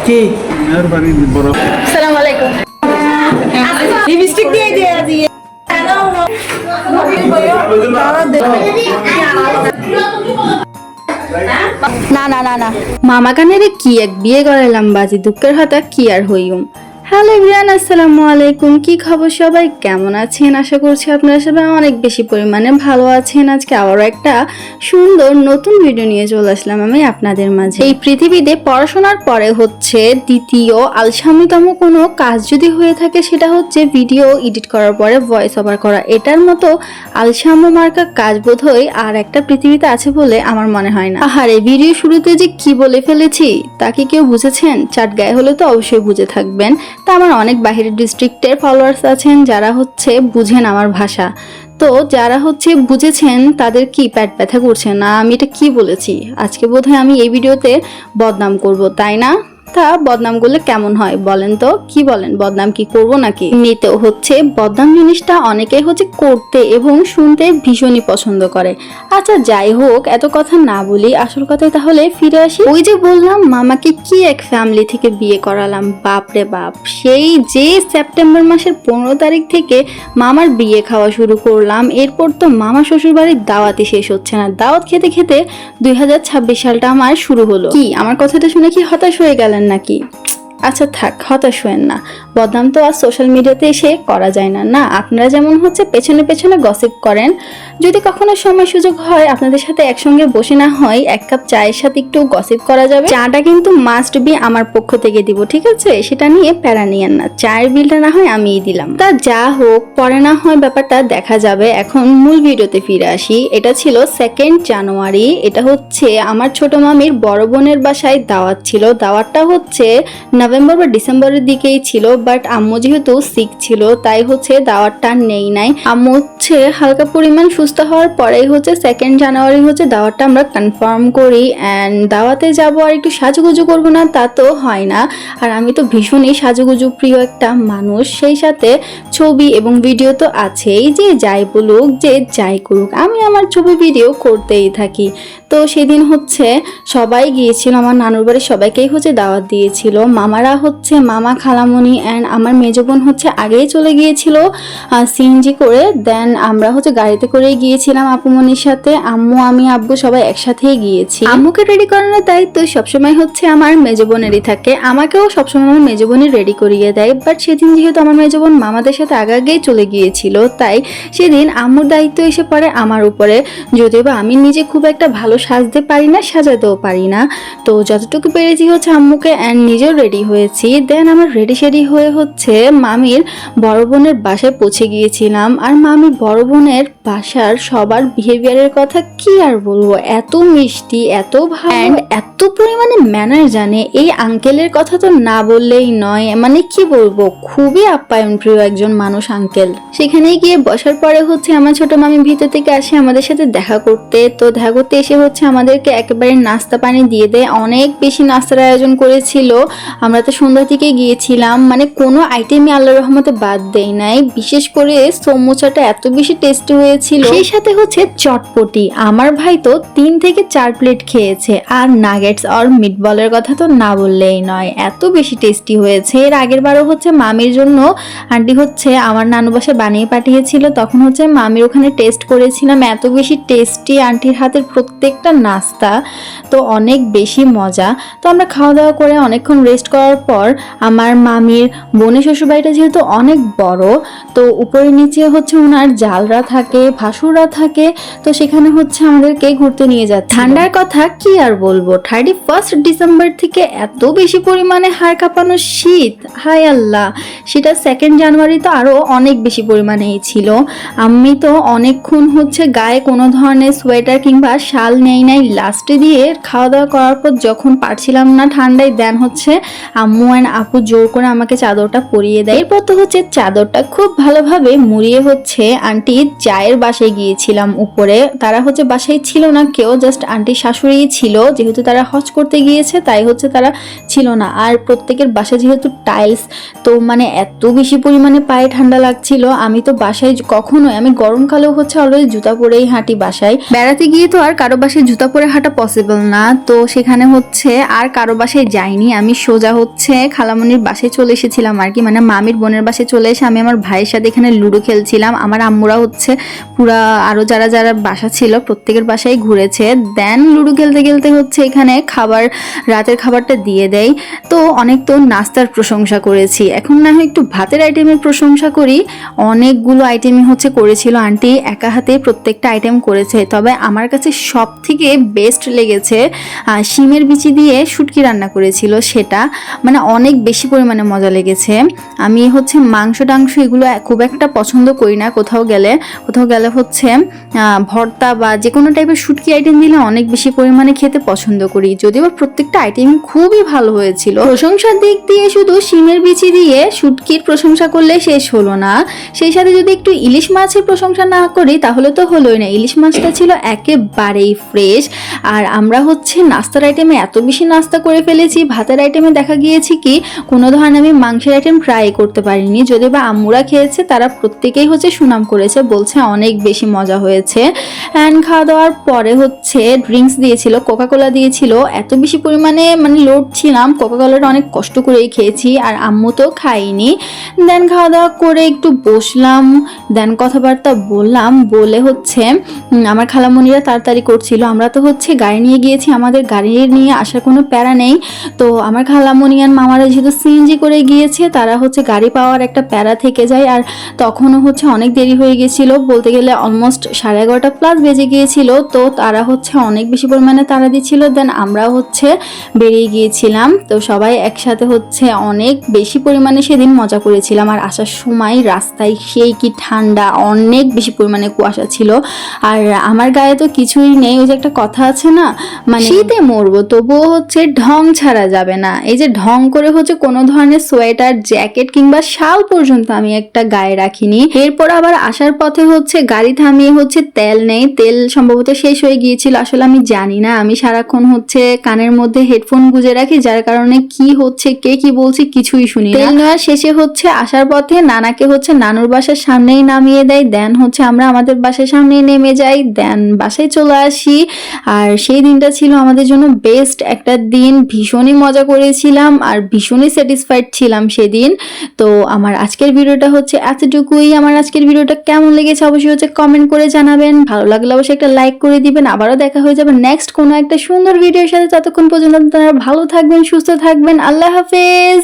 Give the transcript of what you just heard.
কি মেহরবানি বড় আসসালামু আলাইকুম লিপস্টিক দিয়ে দে আজি না না না না মামা কানেরে কি এক বিয়ে করাইলাম বাজি দুঃখের হাতা কি আর হইম। হ্যালো এভরিওয়ান, আসসালামু আলাইকুম। কি খবর সবাই, কেমন আছেন? আশা করছি আপনারা সবাই অনেক বেশি পরিমাণে ভালো আছেন। আজকে আবারও একটা সুন্দর নতুন ভিডিও নিয়ে চলে আসলাম আমি আপনাদের মাঝে। এই পৃথিবীতে পড়াশোনার পরে হচ্ছে দ্বিতীয় আলসামিতম কোনো কাজ যদি হয়ে থাকে সেটা হচ্ছে ভিডিও এডিট করার পরে ভয়েস ওভার করা। এটার মতো আলসাম্য মার্কা কাজ বোধহয় আর একটা পৃথিবীতে আছে বলে আমার মনে হয় না। আহারে, ভিডিও শুরুতে যে কি বলে ফেলেছি তা কি কেউ বুঝেছেন? চাট গায়ে হলে তো অবশ্যই বুঝে থাকবেন। তা আমার অনেক বাহিরের ডিস্ট্রিক্টের ফলোয়ার্স আছেন যারা হচ্ছে বুঝেন আমার ভাষা। তো যারা হচ্ছে বুঝেছেন তাদের কি পেট ব্যথা করছে না আমি এটা কি বলেছি? আজকে বোধহয় আমি এই ভিডিওতে বদনাম করব, তাই না? তা বদনাম করলে কেমন হয় বলেন তো? কি বলেন, বদনাম কি করব নাকি? এমনিতেও হচ্ছে বদনাম জিনিসটা অনেকেই হচ্ছে করতে এবং শুনতে ভীষণই পছন্দ করে। আচ্ছা যাই হোক, এত কথা না বলি, আসল কথায় তাহলে ফিরে আসি। ওই যে বললাম মামাকে কি এক ফ্যামিলি থেকে বিয়ে করালাম, বাপ রে বাপ। সেই যে সেপ্টেম্বর মাসের 15 তারিখ থেকে মামার বিয়ে খাওয়া শুরু করলাম, এরপর তো মামা শ্বশুর বাড়ির দাওয়াতই শেষ হচ্ছে না। দাওয়াত খেতে খেতে 2026 সালটা আমার শুরু হলো। কি আমার কথাটা শুনে কি হতাশ হয়ে গেলেন নাকি? আচ্ছা থাক, হতাশ হয়েন না। বদনাম তো আর সোশ্যাল মিডিয়াতে এসে করা যায় না। না, আপনারা যেমন হচ্ছে পেছনে পেছনে গসিপ করেন, যদি কখনো সময় সুযোগ হয় আপনাদের সাথে একসঙ্গে বসে না হয় এক কাপ চায়ের সাথে একটু গসিপ করা যাবে। চাটা কিন্তু মাস্ট বি আমার পক্ষ থেকে দিব, ঠিক আছে? সেটা নিয়ে প্যারা নিয়েন না, চায়ের বিলটা না হয় আমিই দিলাম। তা যা হোক, পরে না হয় ব্যাপারটা দেখা যাবে। এখন মূল ভিডিওতে ফিরে আসি। এটা ছিল 2 জানুয়ারি। এটা হচ্ছে আমার ছোট মামির বড় বোনের বাসায় দাওয়াত ছিল। দাওয়াতটা হচ্ছে নভেম্বর বা ডিসেম্বরের দিকেই ছিল, বাট আম্মু যেহেতু সিক ছিল তাই হচ্ছে দাওয়াতটা নেই নাই। আম্মু হচ্ছে হালকা পরিমাণ সুস্থ হওয়ার পরেই হচ্ছে 2 জানুয়ারি হচ্ছে দাওয়াতটা আমরা কনফার্ম করি। অ্যান্ড দাওয়াতে যাব আর একটু সাজুগুজু করবো না তা তো হয় না। আর আমি তো ভীষণই সাজুগুজু প্রিয় একটা মানুষ, সেই সাথে ছবি এবং ভিডিও তো আছেই। যে যাই বলুক, যে যাই করুক, আমি আমার ছবি ভিডিও করতেই থাকি। তো সেদিন হচ্ছে সবাই গিয়েছিল, আমার নানুর বাড়ির সবাইকেই হচ্ছে দাওয়াত দিয়েছিল। মামারা হচ্ছে মামা, খালামণি অ্যান্ড আমার মেজ বোন হচ্ছে আগেই চলে গিয়েছিল সিএনজি করে। দেন আমরা হচ্ছে গাড়িতে করেই গিয়েছিলাম আপুমনির সাথে। আম্মু, আমি, আব্বু সবাই একসাথেই গিয়েছি। আম্মুকে রেডি করানোর দায়িত্ব সবসময় হচ্ছে আমার মেজ বোনেরই থাকে। আমাকেও সবসময় আমার মেজ বোনই রেডি করিয়ে দেয়। বাট সেদিন যেহেতু আমার মেজ বোন মামাদের সাথে আগেই চলে গিয়েছিল, তাই সেদিন আম্মুর দায়িত্ব এসে পড়ে আমার উপরে। যদিও বা আমি নিজে খুব একটা ভালো সাজতে পারি না, সাজাতেও পারি না। তো যতটুকু পেরেছি হচ্ছে আম্মুকে অ্যান্ড নিজেও রেডি হয়েছি। দেন আমার রেডি শেডি হয়ে হচ্ছে মামির বড় বোনের বাসায় পৌঁছে গিয়েছিলাম। আর মামির বড় বোনের বাসার সবার বিহেভিয়ারের কথা কি আর বলবো, এত মিষ্টি, এত ভালো অ্যান্ড এত পরিমাণে ম্যানার জানে। এই আঙ্কেলের কথা তো না বললেই নয়, মানে কি বলবো, খুবই আপ্যায়ন প্রিয় একজন মানুষ আঙ্কেল। সেখানে গিয়ে বসার পরে হচ্ছে আমার ছোট মামি ভিতর থেকে আসে আমাদের সাথে দেখা করতে। তো দেখা করতে এসে হচ্ছে আমাদেরকে একেবারে নাস্তা পানি দিয়ে দেয়। অনেক বেশি নাস্তার আয়োজন করেছিল। আমরা তো সন্ধ্যা থেকে গিয়েছিলাম, মানে কোনো আইটেমই আল্লাহর রহমতে বাদ দেয় নাই। বিশেষ করে সমোসাটা এত বেশি টেস্টি হয়েছিল, সেই সাথে হচ্ছে চটপটি। আমার ভাই তো 3 থেকে 4 প্লেট খেয়েছে। আর নাগেটস আর মিটবলের কথা তো না বললেই নয়, এত বেশি টেস্টি হয়েছে। এর আগের বারও হচ্ছে মামির জন্য আন্টি হচ্ছে আমার নানু বাসায় বানিয়ে পাঠিয়েছিল, তখন হচ্ছে মামির ওখানে টেস্ট করেছিলাম। এত বেশি টেস্টি আন্টির হাতের প্রত্যেকটা নাস্তা, তো অনেক বেশি মজা। তো আমরা খাওয়া দাওয়া করে অনেকক্ষণ রেস্ট করার পর আমার মামির বোনের শ্বশুরবাড়িটা যেহেতু অনেক বড়, তো উপরে নিচে হচ্ছে ওনার জালরা থাকে, ভাসুররা থাকে। তো সেখানে হচ্ছে আমাদেরকে ঘুরতে নিয়ে যাচ্ছে। ঠান্ডার কথা কি আর বলবো, 31 ডিসেম্বর থেকে এত বেশি পরিমাণে হাড় কাঁপানো শীত, হায় আল্লাহ। সেটা 2 জানুয়ারি তো আরো অনেক বেশি পরিমাণেই ছিল। আমি তো অনেকক্ষণ হচ্ছে গায়ে কোনো ধরনের সোয়েটার কিংবা শাল নেই নাই। লাস্টে দিয়ে খাওয়া দাওয়া করার পর যখন পারছিলাম না ঠান্ডায়, দেন হচ্ছে আম্মু অ্যান্ড আপু জোর করে আমাকে চাদরটা পরিয়ে দেয়। এরপর তো হচ্ছে চাদরটা খুব ভালোভাবে মুড়িয়ে হচ্ছে আন্টি চায়ের বাসায় গিয়েছিলাম উপরে। তারা হচ্ছে বাসায় ছিল না কেউ, জাস্ট আন্টি শাশুড়িই ছিল। যেহেতু তারা হজ করতে গিয়েছে তাই হচ্ছে তারা ছিল না। আর প্রত্যেকের বাসা যেহেতু টাইলস, তো মানে এত বেশি পরিমাণে পায়ে পায়ে ঠান্ডা লাগছিল। আমি তো বাসায় কখনোই, আমি গরমকালেও হচ্ছে অলওয়েজ জুতা পরেই হাঁটি বাসায়। বেড়াতে গিয়ে তো আর কারো বাসায় জুতা পরে হাঁটা পসিবল না, তো সেখানে হচ্ছে আর কারো বাসায় যাইনি। আমি সোজা হচ্ছে খালামণির বাসায় চলে এসেছিলাম আর কি, মানে মামির বোনের বাসায় চলে এসে আমি আমার ভাইয়ের সাথে এখানে লুডো খেলছিলাম। আমার আম্মুরা হচ্ছে পুরা আরো যারা যারা বাসা ছিল প্রত্যেকের বাসায় ঘুরেছে। দেন লুডো খেলতে খেলতে হচ্ছে এখানে খাবার, রাতের খাবারটা দিয়ে দেয়। তো অনেক তো নাস্তার প্রশংসা করেছি, এখন না হয় একটু ভাতের আইটেমের প্রশংসা করি। অনেকগুলো আইটেমই হচ্ছে করেছিল আন্টি, একা হাতে প্রত্যেকটা আইটেম করেছে। তবে আমার কাছে সব থেকে বেস্ট লেগেছে শিমের বিচি দিয়ে শুটকি রান্না করেছিল, সেটা মানে অনেক বেশি পরিমাণে মজা লেগেছে। আমি হচ্ছে মাংস টাংস এগুলো খুব একটা পছন্দ করি না, কোথাও গেলে হচ্ছে ভর্তা বা যে কোনো টাইপের শুটকি আইটেম দিলে অনেক বেশি পরিমাণে খেতে পছন্দ করি। যদিও প্রত্যেকটা আইটেমই খুবই ভালো হয়েছিল। প্রশংসার দিক দিয়ে শুধু শিমের বিচি দিয়ে শুটকির প্রশংসা করলে শেষ হলো না, সেই সাথে যদি একটু ইলিশ মাছের প্রশংসা না করি তাহলে তো হলোই না। ইলিশ মাছটা ছিল একেবারেই ফ্রেশ। আর আমরা হচ্ছে নাস্তার আইটেমে এত বেশি নাস্তা করে ফেলেছি, ভাতের আইটেমে দেখা গিয়েছে কি কোনো ধরনের আমি মাংসের আইটেম ট্রাই করতে পারিনি। যদি বা আম্মুরা খেয়েছে তারা প্রত্যেকেই হচ্ছে সুনাম করেছে, বলছে অনেক বেশি মজা হয়েছে। অ্যান্ড খাওয়া দাওয়ার পরে হচ্ছে ড্রিঙ্কস দিয়েছিল, কোকাকোলা দিয়েছিল। এত বেশি পরিমাণে মানে লোড ছিলাম, কোকাকোলাটা অনেক কষ্ট করেই খেয়েছি, আর আম্মু তো খাইনি। দেন খাওয়া দাওয়া করে একটু বসলাম, দেন কথাবার্তা বললাম, বলে হচ্ছে আমার খালামণিরা তাড়াতাড়ি করছিল। আমরা তো হচ্ছে গাড়ি নিয়ে গিয়েছি, আমাদের গাড়ি নিয়ে আসার কোনো প্যারা নেই। তো আমার খালামণি আর মামারা যেহেতু সিএনজি করে গিয়েছে, তারা হচ্ছে গাড়ি পাওয়ার একটা প্যারা থেকে যায়। আর তখনও হচ্ছে অনেক দেরি হয়ে গেছিল, বলতে গেলে অলমোস্ট 11:30+ বেজে গিয়েছিল। তো তারা হচ্ছে অনেক বেশি পরিমাণে তাড়া দিচ্ছিল। দেন আমরা হচ্ছে বেরিয়ে গিয়েছিলাম। তো সবাই একসাথে হচ্ছে অনেক বেশি পরিমাণে সেদিন মজা করেছিলাম। আর আসার সময় রাস্তায় সেই কি ঠান্ডা, অনেক বেশি পরিমাণে কুয়াশা ছিল। আর আমার গায়ে তো কিছুই নেই, ওই যে একটা কথা আছে না, মানে শীতে মরবো তবুও হচ্ছে ঢং ছাড়া যাবে না। এই যে ঢং করে হচ্ছে কোনো ধরনের সোয়েটার, জ্যাকেট কিংবা শাল পর্যন্ত আমি একটা গায়ে রাখিনি। এরপর আবার আসার পথে হচ্ছে গাড়ি থামিয়ে হচ্ছে তেল নেই, তেল সম্ভবত শেষ হয়ে গিয়েছিল, আসলে আমি জানি না। আমি সারাক্ষণ হচ্ছে কানের মধ্যে হেডফোন গুঁজে রাখি, যার কারণে কি হচ্ছে কে কি বলছে কিছুই শুনি না। তেল নেওয়ার শেষে হচ্ছে আসার পথে নানাকে হচ্ছে নানুর বাসার সামনেই নামিয়ে দেয়। দেন হচ্ছে আমরা আমাদের বাসার সামনেই নেমে যাই, দেন বাসায় চলে আসি। আর সেই দিনটা ছিল আমাদের জন্য বেস্ট একটা দিন, ভীষণই মজা করেছিলাম আর ভীষণই স্যাটিসফাইড ছিলাম সেদিন। তো আমার আজকের ভিডিওটা হচ্ছে এতটুকুই। আমার আজকের ভিডিওটা কেমন লেগেছে অবশ্যই হচ্ছে কমেন্ট করে জানাবেন, ভালো লাগলে অবশ্যই একটা লাইক করে দিবেন। আবারও দেখা হয়ে যাবে নেক্সট কোনো একটা সুন্দর ভিডিওর সাথে। ততক্ষণ পর্যন্ত আপনারা ভালো থাকবেন, সুস্থ থাকবেন। আল্লাহ হাফেজ।